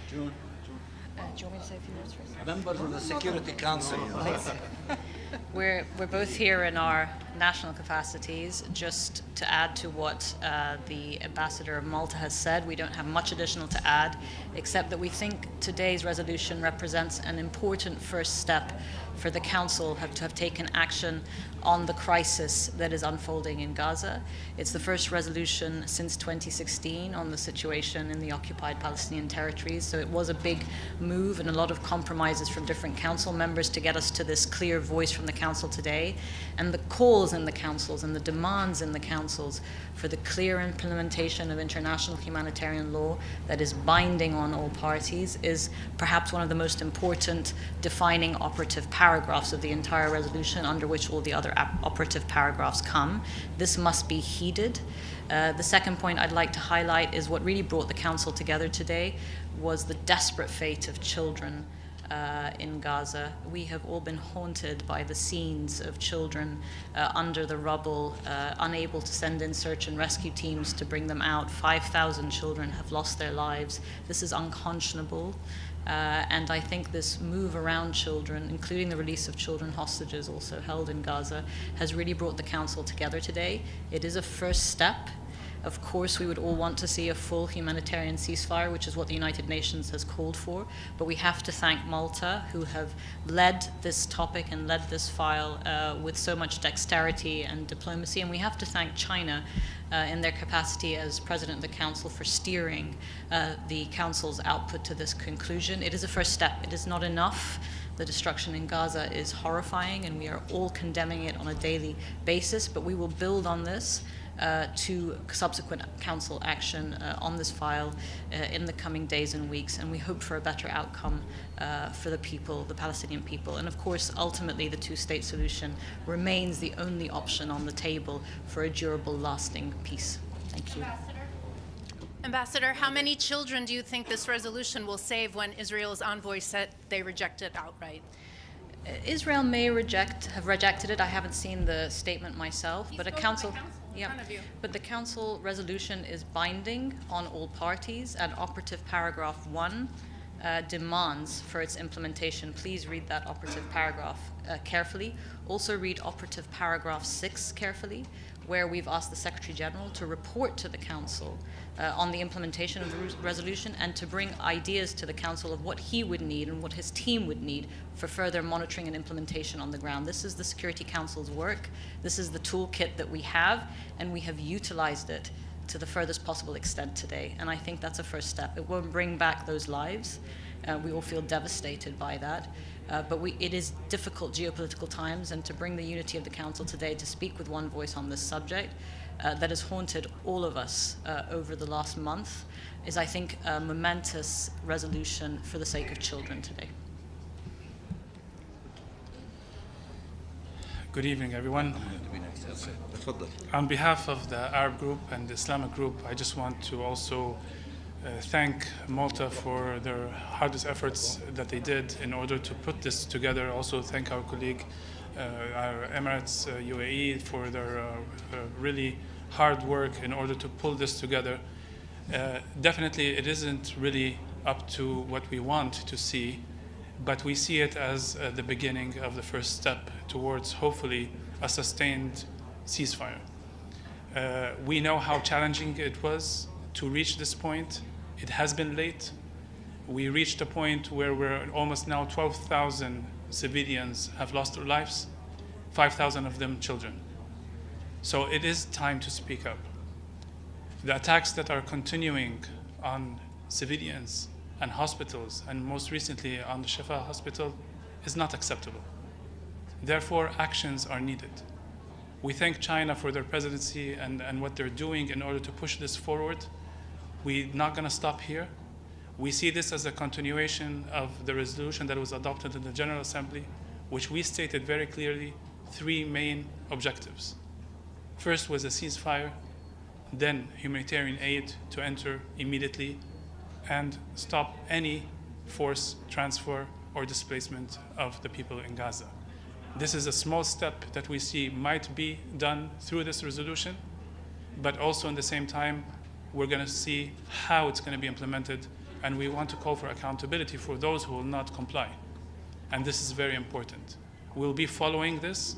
June. Do you want me to say a few words first? Members of the Security Council. Please. We're both here in our national capacities. Just to add to what the ambassador of Malta has said, we don't have much additional to add, except that we think today's resolution represents an important first step for the Council to have taken action on the crisis that is unfolding in Gaza. It's the first resolution since 2016 on the situation in the occupied Palestinian territories, so it was a big move and a lot of compromises from different Council members to get us to this clear voice from the Council today. And the calls in the Councils and the demands in the Councils for the clear implementation of international humanitarian law that is binding on all parties is perhaps one of the most important defining operative paragraphs of the entire resolution, under which all the other operative paragraphs come. This must be heeded. The second point I'd like to highlight is what really brought the Council together today was the desperate fate of children in Gaza. We have all been haunted by the scenes of children under the rubble, unable to send in search and rescue teams to bring them out. 5,000 children have lost their lives. This is unconscionable. And I think this move around children, including the release of children hostages also held in Gaza, has really brought the Council together today. It is a first step. Of course, we would all want to see a full humanitarian ceasefire, which is what the United Nations has called for. But we have to thank Malta, who have led this topic and led this file with so much dexterity and diplomacy. And we have to thank China in their capacity as President of the Council for steering the Council's output to this conclusion. It is a first step. It is not enough. The destruction in Gaza is horrifying, and we are all condemning it on a daily basis. But we will build on this to subsequent Council action on this file in the coming days and weeks, and we hope for a better outcome for the people, the Palestinian people. And of course, ultimately, the two-state solution remains the only option on the table for a durable, lasting peace. Thank you. Ambassador, how many children do you think this resolution will save when Israel's envoy said they reject it outright? Israel may have rejected it. I haven't seen the statement myself, but a council. Yeah, but the Council resolution is binding on all parties, and operative paragraph 1 demands for its implementation. Please read that operative paragraph carefully. Also read operative paragraph 6 carefully, where we've asked the Secretary General to report to the Council on the implementation of the resolution and to bring ideas to the Council of what he would need and what his team would need for further monitoring and implementation on the ground. This is the Security Council's work. This is the toolkit that we have, and we have utilized it to the furthest possible extent today. And I think that's a first step. It won't bring back those lives. We all feel devastated by that. But it is difficult geopolitical times, and to bring the unity of the Council today to speak with one voice on this subject that has haunted all of us over the last month is, I think, a momentous resolution for the sake of children today. Good evening, everyone. On behalf of the Arab group and the Islamic group, I just want to also thank Malta for their hardest efforts that they did in order to put this together. Also thank our colleague, our Emirates, UAE, for their really hard work in order to pull this together. Definitely it isn't really up to what we want to see, but we see it as the beginning of the first step towards hopefully a sustained ceasefire. We know how challenging it was to reach this point. It has been late. We reached a point where we're almost now 12,000 civilians have lost their lives, 5,000 of them children. So it is time to speak up. The attacks that are continuing on civilians and hospitals, and most recently on the Shifa hospital, is not acceptable. Therefore, actions are needed. We thank China for their presidency and what they're doing in order to push this forward. We're not going to stop here. We see this as a continuation of the resolution that was adopted in the General Assembly, which we stated very clearly 3 main objectives. First was a ceasefire, then humanitarian aid to enter immediately, and stop any forced transfer or displacement of the people in Gaza. This is a small step that we see might be done through this resolution, but also in the same time, we're going to see how it's going to be implemented and we want to call for accountability for those who will not comply. And this is very important. We'll be following this,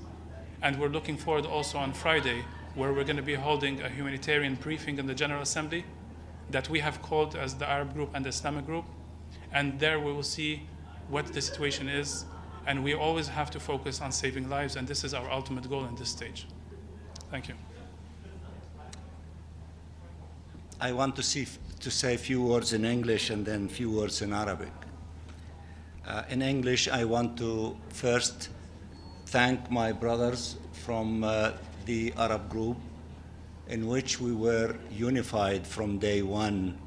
and we're looking forward also on Friday, where we're going to be holding a humanitarian briefing in the General Assembly that we have called as the Arab group and the Islamic group. And there we will see what the situation is. And we always have to focus on saving lives, and this is our ultimate goal in this stage. Thank you. I want to say a few words in English and then a few words in Arabic. In English, I want to first thank my brothers from the Arab group, in which we were unified from day one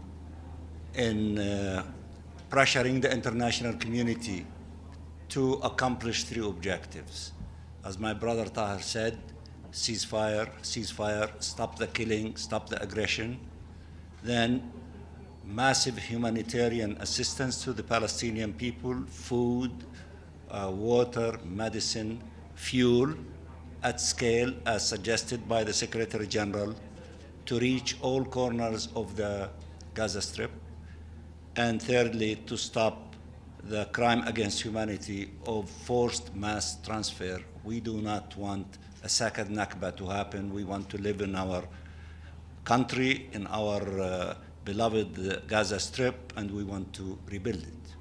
in pressuring the international community to accomplish 3 objectives. As my brother Tahir said, ceasefire, stop the killing, stop the aggression. Then massive humanitarian assistance to the Palestinian people, food, water, medicine, fuel, at scale as suggested by the Secretary General, to reach all corners of the Gaza Strip. And thirdly, to stop the crime against humanity of forced mass transfer. We do not want a second Nakba to happen. We want to live in our country, in our beloved Gaza Strip, and we want to rebuild it.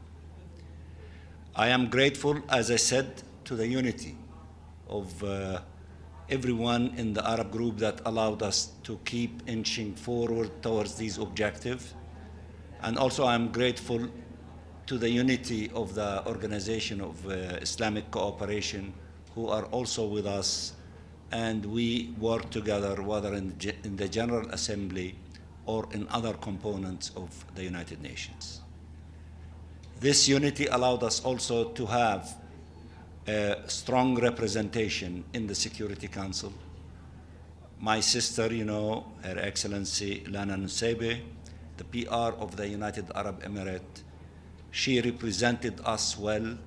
I am grateful, as I said, to the unity of everyone in the Arab group that allowed us to keep inching forward towards these objectives. And also I'm grateful to the unity of the Organization of Islamic Cooperation, who are also with us, and we work together, whether in the General Assembly or in other components of the United Nations. This unity allowed us also to have a strong representation in the Security Council. My sister, you know, Her Excellency Lana Nusseibeh, the PR of the United Arab Emirates, she represented us well.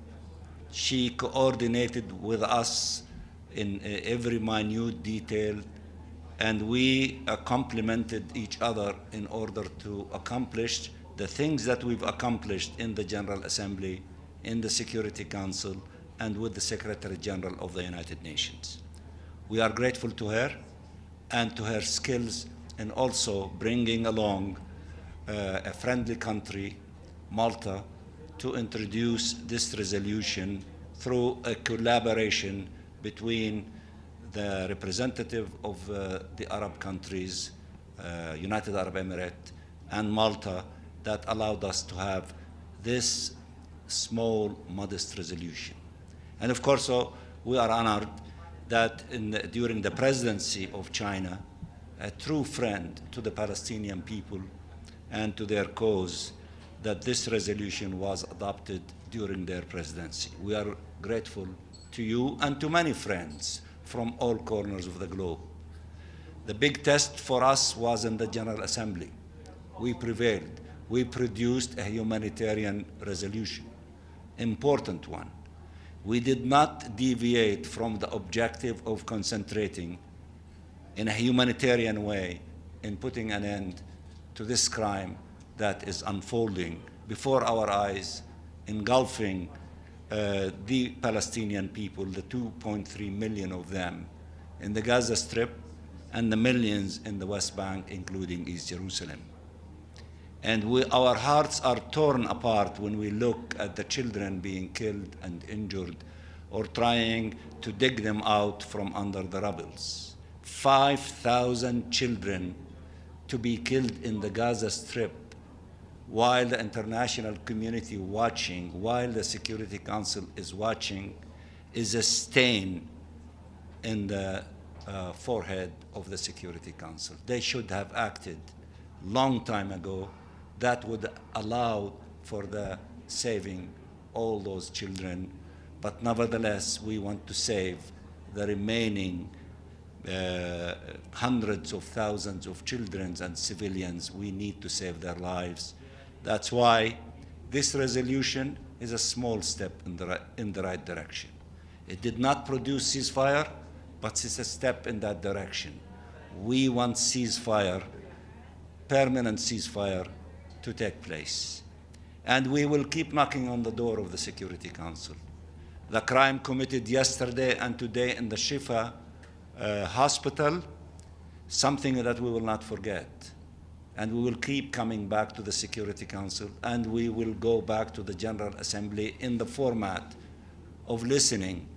She coordinated with us in every minute detail, and we complemented each other in order to accomplish the things that we've accomplished in the General Assembly, in the Security Council, and with the Secretary General of the United Nations. We are grateful to her and to her skills in also bringing along a friendly country, Malta, to introduce this resolution through a collaboration between the representative of the Arab countries, United Arab Emirates, and Malta, that allowed us to have this small, modest resolution. And of course, we are honored that during the presidency of China, a true friend to the Palestinian people and to their cause, that this resolution was adopted during their presidency. We are grateful to you and to many friends from all corners of the globe. The big test for us was in the General Assembly. We prevailed. We produced a humanitarian resolution, important one. We did not deviate from the objective of concentrating in a humanitarian way in putting an end to this crime that is unfolding before our eyes, engulfing the Palestinian people, the 2.3 million of them in the Gaza Strip and the millions in the West Bank, including East Jerusalem. And our hearts are torn apart when we look at the children being killed and injured or trying to dig them out from under the rubbles. 5,000 children to be killed in the Gaza Strip while the international community watching, while the Security Council is watching, is a stain in the forehead of the Security Council. They should have acted long time ago. That would allow for the saving all those children. But nevertheless, we want to save the remaining hundreds of thousands of children and civilians. We need to save their lives. That's why this resolution is a small step in the right direction. It did not produce ceasefire, but it's a step in that direction. We want ceasefire, permanent ceasefire, to take place. And we will keep knocking on the door of the Security Council. The crime committed yesterday and today in the Shifa hospital, something that we will not forget. And we will keep coming back to the Security Council, and we will go back to the General Assembly in the format of listening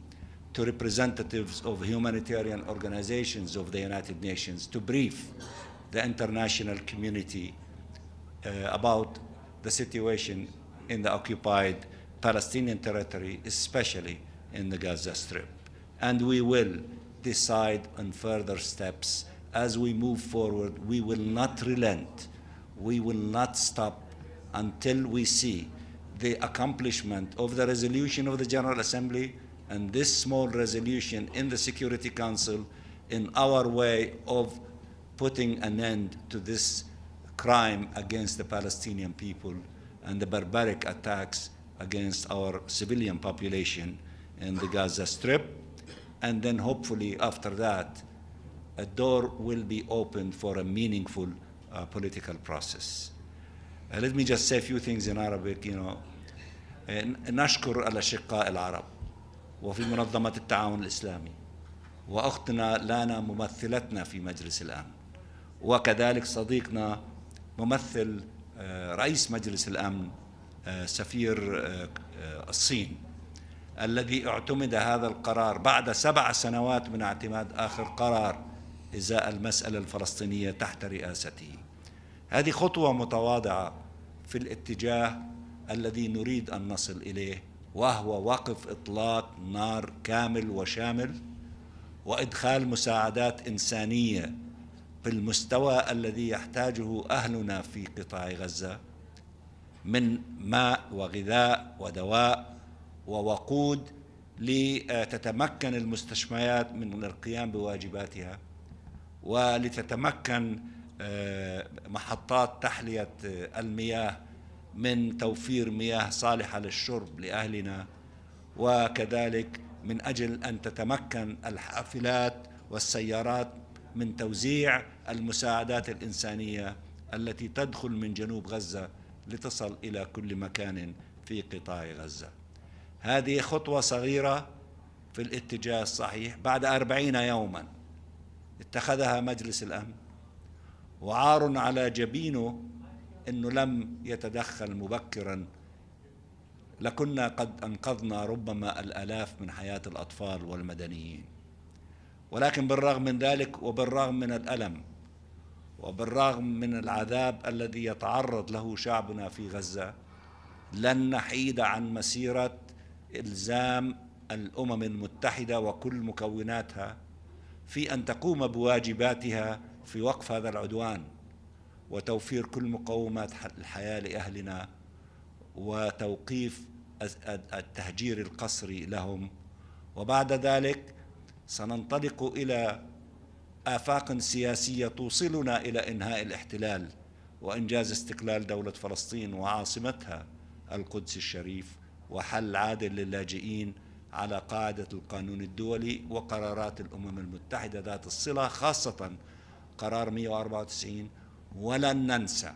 to representatives of humanitarian organizations of the United Nations to brief the international community about the situation in the occupied Palestinian territory, especially in the Gaza Strip. And we will decide on further steps as we move forward. We will not relent. We will not stop until we see the accomplishment of the resolution of the General Assembly and this small resolution in the Security Council in our way of putting an end to this crime against the Palestinian people and the barbaric attacks against our civilian population in the Gaza Strip. And then hopefully after that, a door will be opened for a meaningful political process. Let me just say a few things in Arabic. نشكر الأشقاء العرب وفي منظمة التعاون الإسلامي وأختنا لانا ممثلتنا في مجلس الأمن، وكذلك صديقنا ممثل رئيس مجلس الأمن سفير الصين الذي اعتمد هذا القرار بعد 7 سنوات من اعتماد آخر قرار إزاء المسألة الفلسطينية تحت رئاسته. هذه خطوة متواضعة في الاتجاه الذي نريد أن نصل إليه، وهو وقف إطلاق نار كامل وشامل وإدخال مساعدات إنسانية بالمستوى الذي يحتاجه أهلنا في قطاع غزة من ماء وغذاء ودواء ووقود لتتمكن المستشفيات من القيام بواجباتها، ولتتمكن محطات تحلية المياه من توفير مياه صالحة للشرب لأهلنا، وكذلك من أجل أن تتمكن الحافلات والسيارات من توزيع المساعدات الإنسانية التي تدخل من جنوب غزة لتصل إلى كل مكان في قطاع غزة. هذه خطوة صغيرة في الاتجاه الصحيح بعد 40 يوما اتخذها مجلس الأمن، وعار على جبينه أنه لم يتدخل مبكرا، لكنا قد أنقذنا ربما الآلاف من حياة الأطفال والمدنيين. ولكن بالرغم من ذلك وبالرغم من الألم وبالرغم من العذاب الذي يتعرض له شعبنا في غزة، لن نحيد عن مسيرة إلزام الأمم المتحدة وكل مكوناتها في أن تقوم بواجباتها في وقف هذا العدوان وتوفير كل مقومات الحياة لأهلنا وتوقيف التهجير القسري لهم. وبعد ذلك سننطلق إلى آفاق سياسية توصلنا إلى إنهاء الاحتلال وإنجاز استقلال دولة فلسطين وعاصمتها القدس الشريف، وحل عادل للاجئين على قاعدة القانون الدولي وقرارات الأمم المتحدة ذات الصلة، خاصة قرار 194. ولن ننسى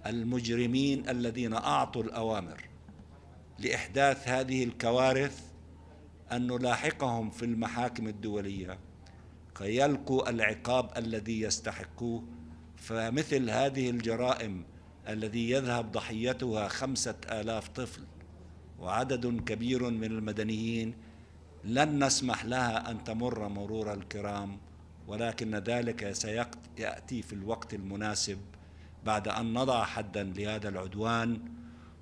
المجرمين الذين أعطوا الأوامر لإحداث هذه الكوارث أن نلاحقهم في المحاكم الدولية كي يلقوا العقاب الذي يستحقوه. فمثل هذه الجرائم الذي يذهب ضحيتها 5000 طفل وعدد كبير من المدنيين لن نسمح لها أن تمر مرور الكرام، ولكن ذلك سيأتي في الوقت المناسب بعد أن نضع حدا لهذا العدوان.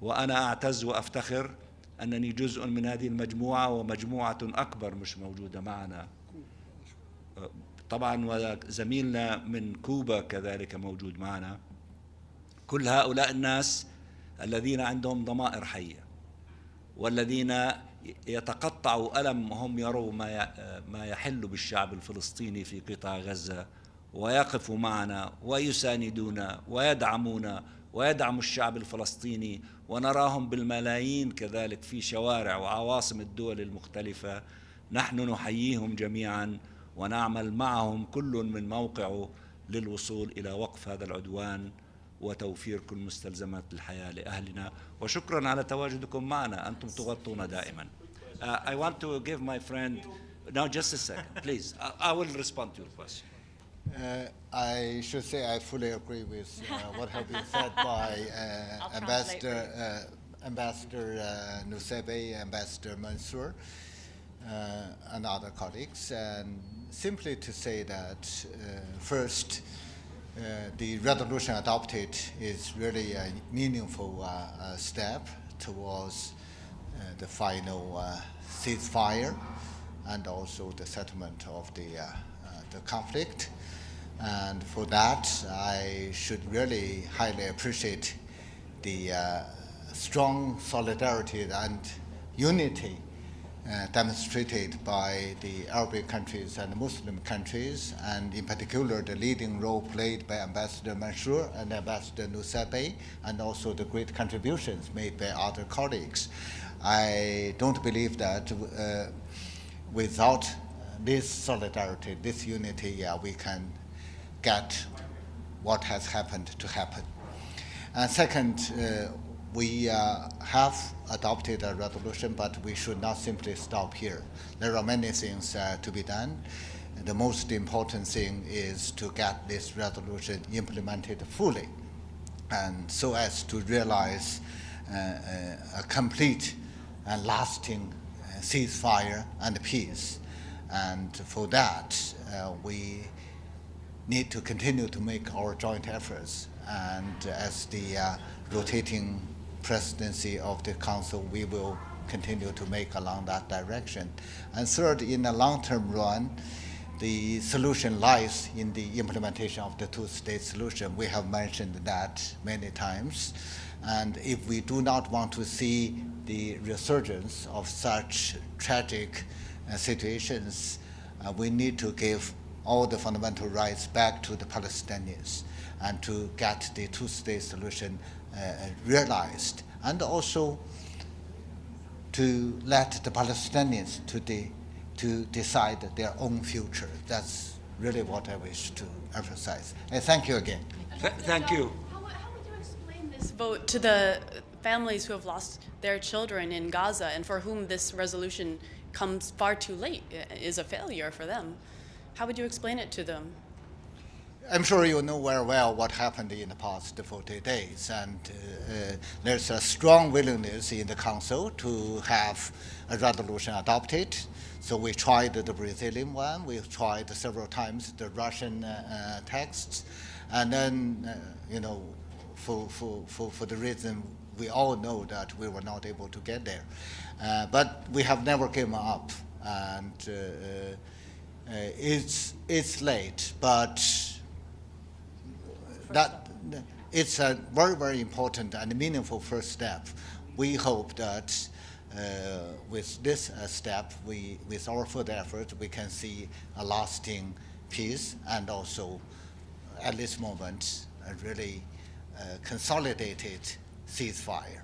وأنا أعتز وأفتخر أنني جزء من هذه المجموعة، ومجموعة أكبر مش موجودة معنا طبعا، وزميلنا من كوبا كذلك موجود معنا. كل هؤلاء الناس الذين عندهم ضمائر حية والذين يتقطعوا ألم وهم يروا ما يحل بالشعب الفلسطيني في قطاع غزة، ويقفوا معنا ويساندونا ويدعمونا ويدعموا الشعب الفلسطيني، ونراهم بالملايين كذلك في شوارع وعواصم الدول المختلفة. نحن نحييهم جميعا ونعمل معهم كل من موقعه للوصول إلى وقف هذا العدوان وتوفير كل مستلزمات الحياة لأهلنا. وشكرا على تواجدكم معنا، أنتم تغطونا دائما. I want to give my friend, now just a second, please. I will respond to your question. I should say I fully agree with what has been said by Ambassador Nusebe, Ambassador Mansour, and other colleagues. And simply to say that, first, the resolution adopted is really a meaningful step towards the final ceasefire and also the settlement of the conflict. And for that, I should really highly appreciate the strong solidarity and unity demonstrated by the Arabic countries and Muslim countries, and in particular the leading role played by Ambassador Mansour and Ambassador Nusebe, and also the great contributions made by other colleagues. I don't believe that without this solidarity, this unity, we can get what has happened to happen. And second, we have adopted a resolution, but we should not simply stop here. There are many things to be done. The most important thing is to get this resolution implemented fully, and so as to realize a complete and lasting ceasefire and peace. And for that, we need to continue to make our joint efforts. And as the rotating presidency of the Council, we will continue to make along that direction. And third, in the long-term run, the solution lies in the implementation of the two-state solution. We have mentioned that many times. And if we do not want to see the resurgence of such tragic situations, we need to give all the fundamental rights back to the Palestinians and to get the two-state solution realized, and also to let the Palestinians to decide their own future. That's really what I wish to emphasize. And thank you again. Thank you. How would you explain this vote to the families who have lost their children in Gaza and for whom this resolution comes far too late, is a failure for them? How would you explain it to them? I'm sure you know very well what happened in the past 40 days, and there's a strong willingness in the Council to have a resolution adopted. So we tried the Brazilian one, we tried several times the Russian texts, and then, for the reason we all know that we were not able to get there. But we have never given up, and it's late, but that it's a very, very important and meaningful first step. We hope that with this step, with our further efforts, we can see a lasting peace, and also, at this moment, a really consolidated ceasefire.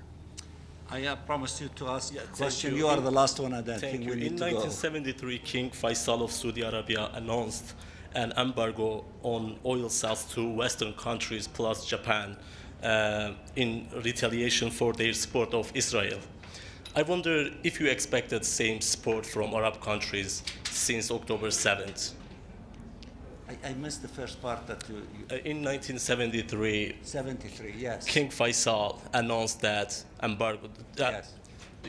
I promised you to ask a question. You are the last one, and I think we need to go. In 1973, King Faisal of Saudi Arabia announced an embargo on oil sales to Western countries plus Japan in retaliation for their support of Israel. I wonder if you expected same support from Arab countries since October 7th. I missed the first part that you in 1973, 73, yes. King Faisal announced that embargo. Yes.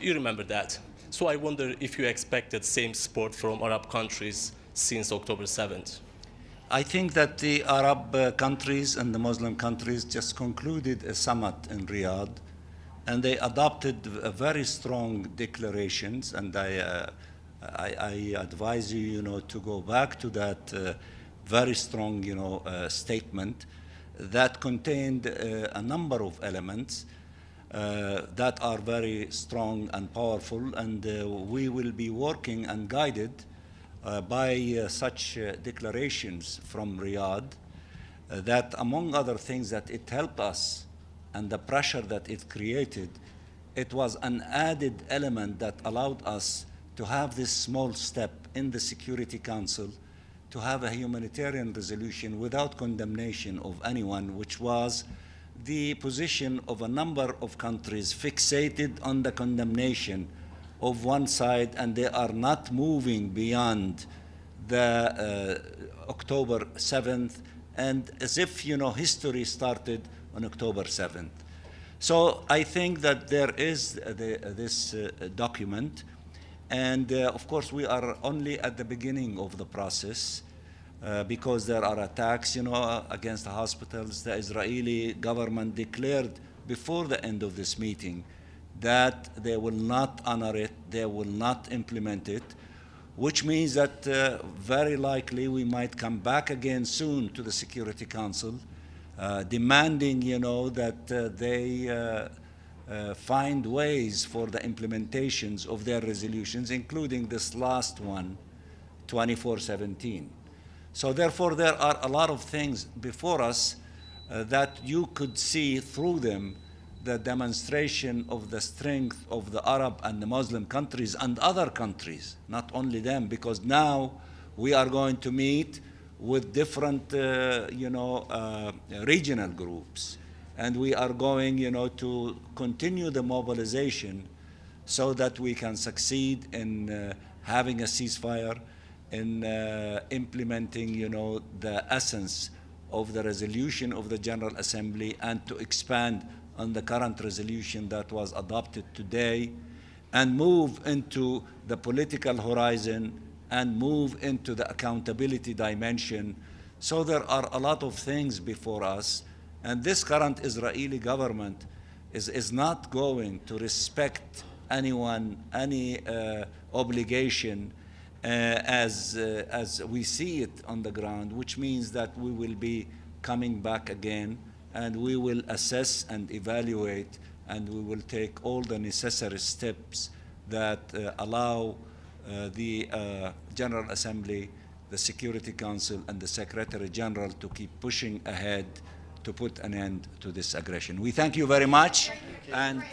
You remember that. So I wonder if you expected same support from Arab countries since October 7th. I think that the Arab countries and the Muslim countries just concluded a summit in Riyadh, and they adopted very strong declarations, and I advise you, to go back to that very strong, statement that contained a number of elements that are very strong and powerful, and we will be working and guided by such declarations from Riyadh that, among other things, that it helped us, and the pressure that it created, it was an added element that allowed us to have this small step in the Security Council to have a humanitarian resolution without condemnation of anyone, which was the position of a number of countries fixated on the condemnation of one side, and they are not moving beyond the October 7th, and as if, you know, history started on October 7th. So I think that there is this document, and of course we are only at the beginning of the process because there are attacks, you know, against the hospitals. The Israeli government declared before the end of this meeting that they will not honor it, they will not implement it, which means that very likely we might come back again soon to the Security Council, demanding, you know, that they find ways for the implementations of their resolutions, including this last one, 2417. So therefore, there are a lot of things before us that you could see through them the demonstration of the strength of the Arab and the Muslim countries and other countries, not only them, because now we are going to meet with different, regional groups, and we are going, you know, to continue the mobilization so that we can succeed in having a ceasefire, in implementing, you know, the essence of the resolution of the General Assembly, and to expand on the current resolution that was adopted today, and move into the political horizon and move into the accountability dimension. So there are a lot of things before us, and this current Israeli government is not going to respect anyone, any obligation as we see it on the ground, which means that we will be coming back again, and we will assess and evaluate, and we will take all the necessary steps that allow the General Assembly, the Security Council, and the Secretary General to keep pushing ahead to put an end to this aggression. We thank you very much. And